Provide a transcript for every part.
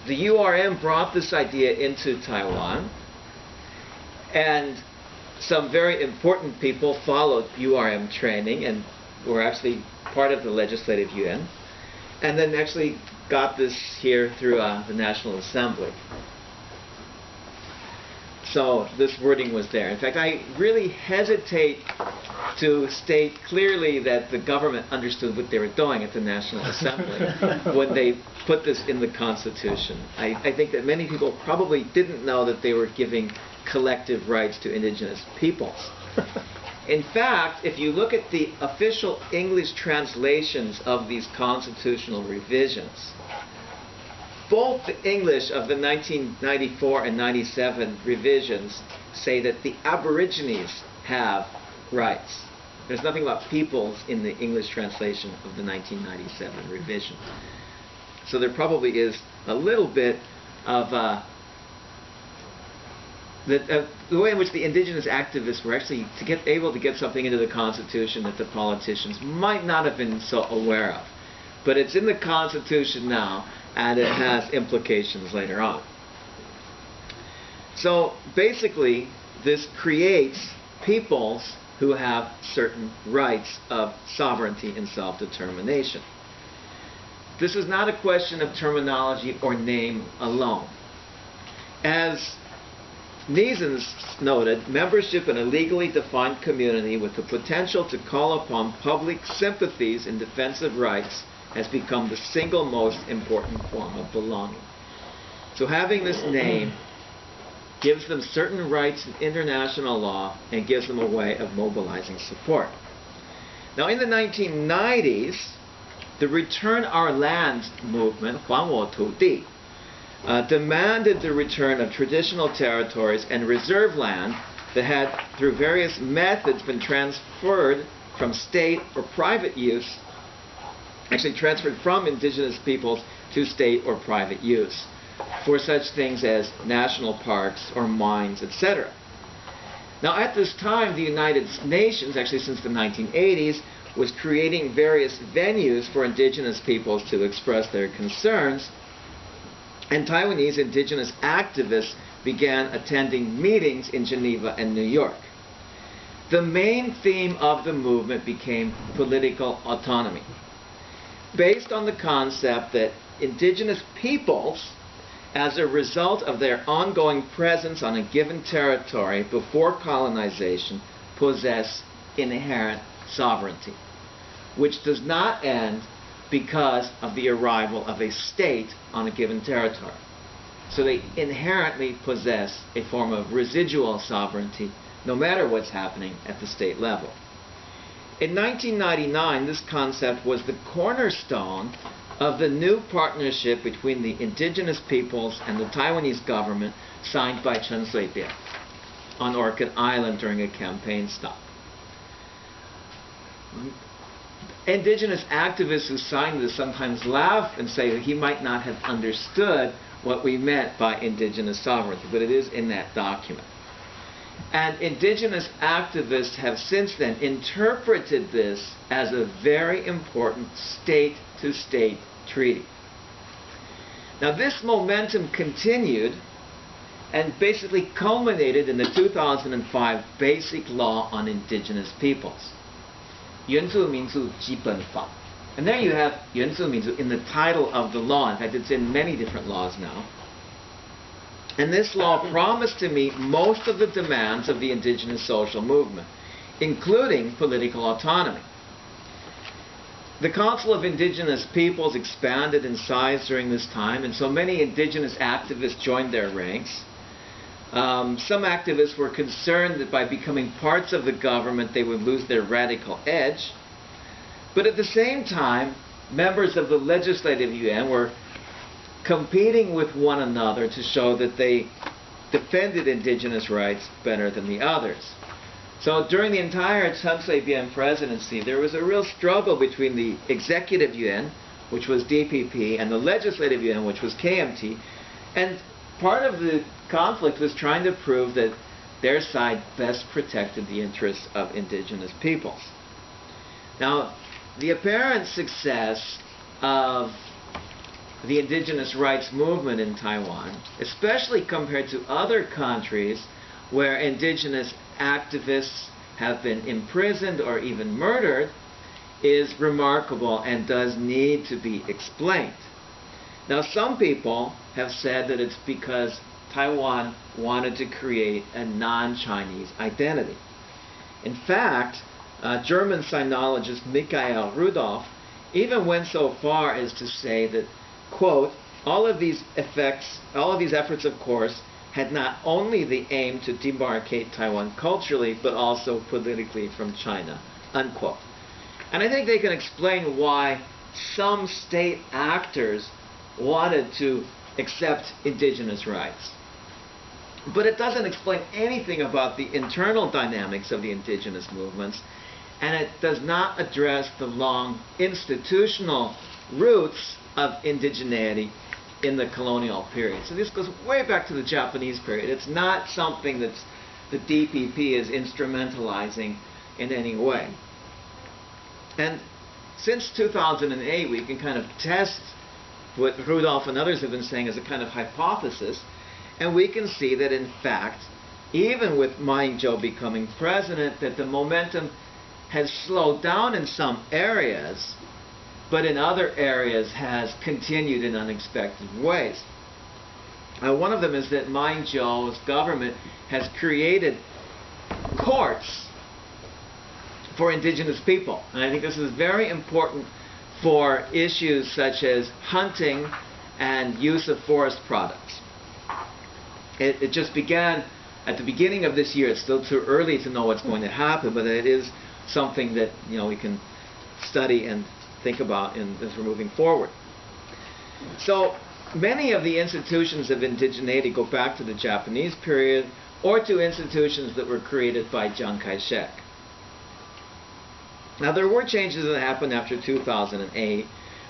the URM brought this idea into Taiwan, and some very important people followed URM training and were actually part of the Legislative Yuan, and then actually got this here through the National Assembly. So this wording was there. In fact, I really hesitate to state clearly that the government understood what they were doing at the National Assembly when they put this in the Constitution. I think that many people probably didn't know that they were giving collective rights to indigenous peoples. In fact, if you look at the official English translations of these constitutional revisions, both the English of the 1994 and 97 revisions say that the Aborigines have rights. There's nothing about peoples in the English translation of the 1997 revision. So there probably is a little bit of the way in which the indigenous activists were actually able to get something into the Constitution that the politicians might not have been so aware of. But it's in the Constitution now, and it has implications later on. So basically, this creates peoples who have certain rights of sovereignty and self-determination. This is not a question of terminology or name alone. As Neesens noted, membership in a legally defined community with the potential to call upon public sympathies in defense of rights has become the single most important form of belonging. So having this name gives them certain rights in international law and gives them a way of mobilizing support. Now in the 1990s, the Return Our Land movement, 还我土地, demanded the return of traditional territories and reserve land that had, through various methods, been transferred from state or private use, actually transferred from indigenous peoples to state or private use, for such things as national parks or mines, etc. Now at this time, the United Nations, actually since the 1980s, was creating various venues for indigenous peoples to express their concerns, and Taiwanese indigenous activists began attending meetings in Geneva and New York. The main theme of the movement became political autonomy, based on the concept that indigenous peoples, as a result of their ongoing presence on a given territory before colonization, possess inherent sovereignty, which does not end because of the arrival of a state on a given territory. So they inherently possess a form of residual sovereignty, no matter what's happening at the state level. In 1999, this concept was the cornerstone of the new partnership between the indigenous peoples and the Taiwanese government signed by Chen Shui-bian on Orchid Island during a campaign stop. Indigenous activists who signed this sometimes laugh and say that he might not have understood what we meant by indigenous sovereignty, but it is in that document. And indigenous activists have since then interpreted this as a very important state-to-state treaty. Now this momentum continued and basically culminated in the 2005 Basic Law on Indigenous Peoples, 原住民族基本法. And there you have 原住民族in the title of the law. In fact, it's in many different laws now. And this law promised to meet most of the demands of the indigenous social movement, including political autonomy. The Council of Indigenous Peoples expanded in size during this time, and so many indigenous activists joined their ranks. Some activists were concerned that by becoming parts of the government they would lose their radical edge. But at the same time, members of the Legislative Yuan were competing with one another to show that they defended indigenous rights better than the others. So during the entire Chen Shui-bian presidency, there was a real struggle between the Executive Yuan, which was DPP, and the Legislative Yuan, which was KMT. And part of the conflict was trying to prove that their side best protected the interests of indigenous peoples. Now, the apparent success of the indigenous rights movement in Taiwan, especially compared to other countries where indigenous activists have been imprisoned or even murdered, is remarkable and does need to be explained. Now, some people have said that it's because Taiwan wanted to create a non-Chinese identity. In fact, German sinologist Michael Rudolph even went so far as to say that, quote, all of these efforts, of course, had not only the aim to demarcate Taiwan culturally, but also politically from China, unquote. And I think they can explain why some state actors wanted to accept indigenous rights. But it doesn't explain anything about the internal dynamics of the indigenous movements, and it does not address the long institutional roots of indigeneity in the colonial period. So this goes way back to the Japanese period. It's not something that the DPP is instrumentalizing in any way. And since 2008, we can kind of test what Rudolph and others have been saying as a kind of hypothesis, and we can see that, in fact, even with Ma Ying-jeou becoming president, that the momentum has slowed down in some areas, but in other areas has continued in unexpected ways. One of them is that Ma Ying-jeou's government has created courts for indigenous people. And I think this is very important for issues such as hunting and use of forest products. It just began at the beginning of this year. It's still too early to know what's going to happen, but it is something that we can study and think about as we're moving forward. So many of the institutions of indigeneity go back to the Japanese period or to institutions that were created by Chiang Kai-shek. Now, there were changes that happened after 2008,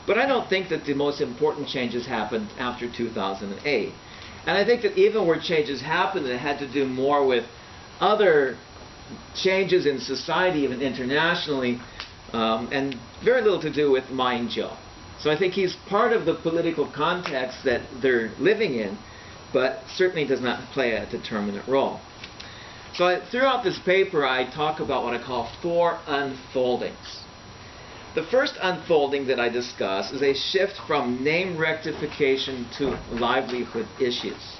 but I don't think that the most important changes happened after 2008. And I think that even where changes happened, it had to do more with other changes in society, even internationally, and very little to do with Ma Ying-jeou. So I think he's part of the political context that they're living in, but certainly does not play a determinant role. So throughout this paper, I talk about what I call 4 unfoldings. The first unfolding that I discuss is a shift from name rectification to livelihood issues.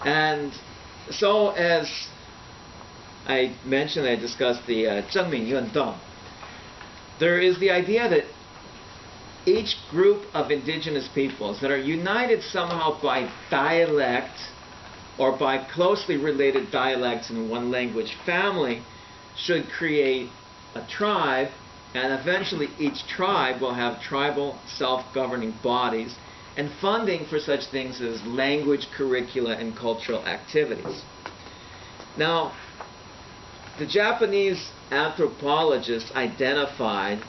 And so, as I mentioned, I discussed the Zhengmin Yundong. There is the idea that each group of indigenous peoples that are united somehow by dialect or by closely related dialects in one language family should create a tribe, and eventually each tribe will have tribal self-governing bodies and funding for such things as language, curricula, and cultural activities. Now, the Japanese anthropologists identified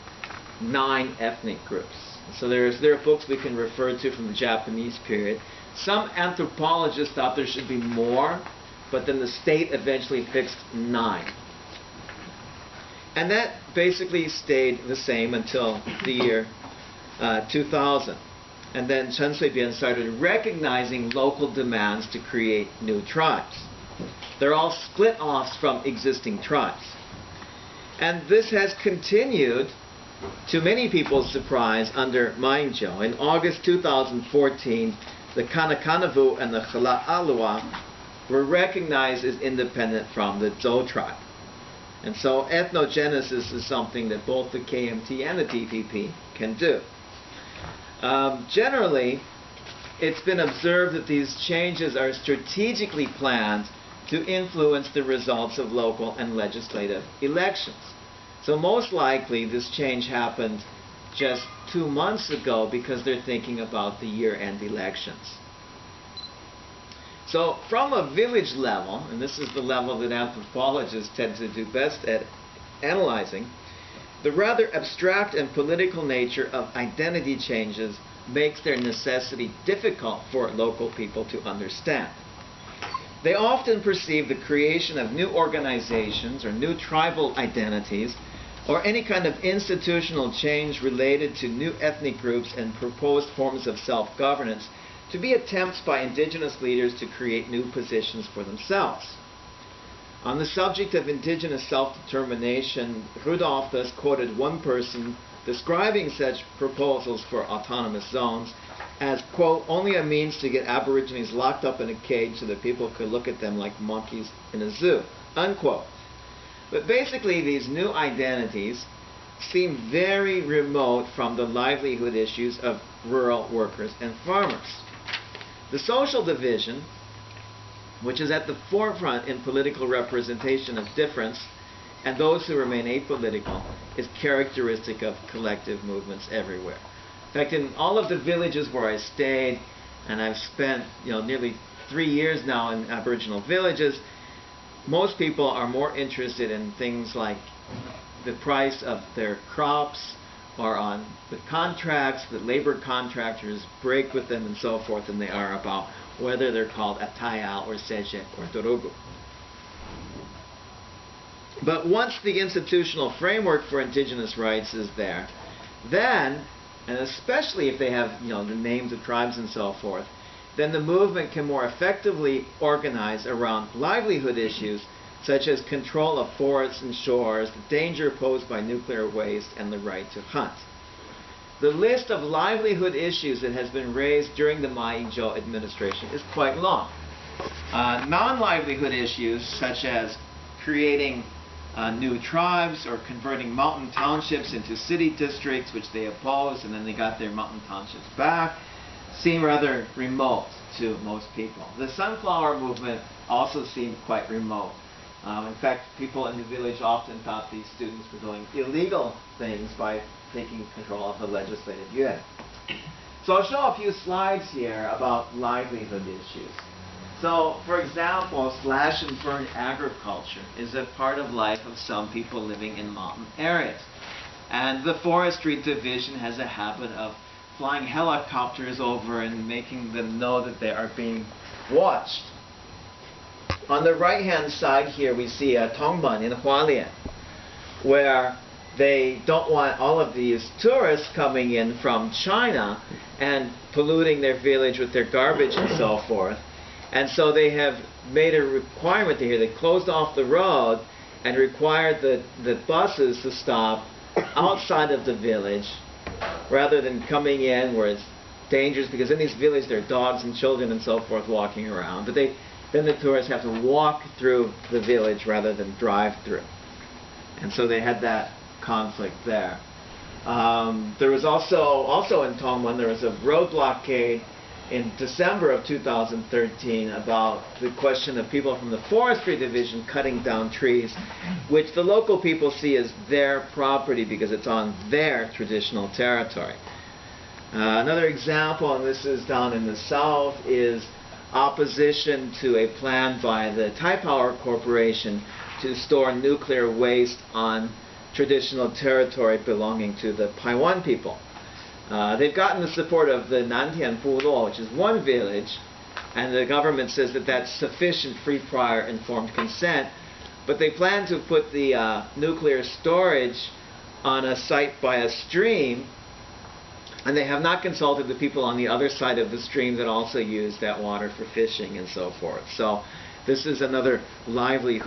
9 ethnic groups. So there are books we can refer to from the Japanese period. Some anthropologists thought there should be more, but then the state eventually fixed 9. And that basically stayed the same until the year 2000. And then Chen Shui-bian started recognizing local demands to create new tribes. They're all split-offs from existing tribes. And this has continued, to many people's surprise, under Ma Ying-jeou. In August 2014, the Kanakanavu and the Khala'alua were recognized as independent from the Zhou tribe. And so ethnogenesis is something that both the KMT and the DPP can do. Generally, it's been observed that these changes are strategically planned to influence the results of local and legislative elections. So most likely this change happened just 2 months ago because they're thinking about the year-end elections. So from a village level, and this is the level that anthropologists tend to do best at analyzing, the rather abstract and political nature of identity changes makes their necessity difficult for local people to understand. They often perceive the creation of new organizations or new tribal identities or any kind of institutional change related to new ethnic groups and proposed forms of self-governance to be attempts by indigenous leaders to create new positions for themselves. On the subject of indigenous self-determination, Rudolph thus quoted one person describing such proposals for autonomous zones as, quote, only a means to get Aborigines locked up in a cage so that people could look at them like monkeys in a zoo, unquote. But basically, these new identities seem very remote from the livelihood issues of rural workers and farmers. The social division, which is at the forefront in political representation of difference, and those who remain apolitical, is characteristic of collective movements everywhere. In fact, in all of the villages where I stayed, and I've spent nearly 3 years now in Aboriginal villages, most people are more interested in things like the price of their crops, or on the contracts that labor contractors break with them and so forth, than they are about whether they're called Ataya or Seje or Dorogu. But once the institutional framework for indigenous rights is there, then, and especially if they have the names of tribes and so forth, then the movement can more effectively organize around livelihood issues such as control of forests and shores, the danger posed by nuclear waste, and the right to hunt. The list of livelihood issues that has been raised during the Ma Ying-jeou administration is quite long. Non-livelihood issues such as creating new tribes or converting mountain townships into city districts, which they opposed, and then they got their mountain townships back, seem rather remote to most people. The sunflower movement also seemed quite remote. In fact, people in the village often thought these students were doing illegal things by taking control of the legislative yuan. So I'll show a few slides here about livelihood issues. So, for example, slash and burn agriculture is a part of life of some people living in mountain areas. And the forestry division has a habit of flying helicopters over and making them know that they are being watched. On the right-hand side here, we see a Tongban in Hualien, where they don't want all of these tourists coming in from China and polluting their village with their garbage and so forth. And so they have made a requirement here. They closed off the road and required the buses to stop outside of the village rather than coming in where it's dangerous, because in these villages there are dogs and children and so forth walking around. But then the tourists have to walk through the village rather than drive through. And so they had that conflict there. There was also in Tongban, there was a road blockade in December of 2013 about the question of people from the forestry division cutting down trees, which the local people see as their property because it's on their traditional territory. Another example, and this is down in the south, is opposition to a plan by the Taipower Corporation to store nuclear waste on traditional territory belonging to the Taiwan people. They've gotten the support of the Nantian Bulo, which is one village, and the government says that that's sufficient free, prior, informed consent. But they plan to put the nuclear storage on a site by a stream, and they have not consulted the people on the other side of the stream that also use that water for fishing and so forth. So this is another livelihood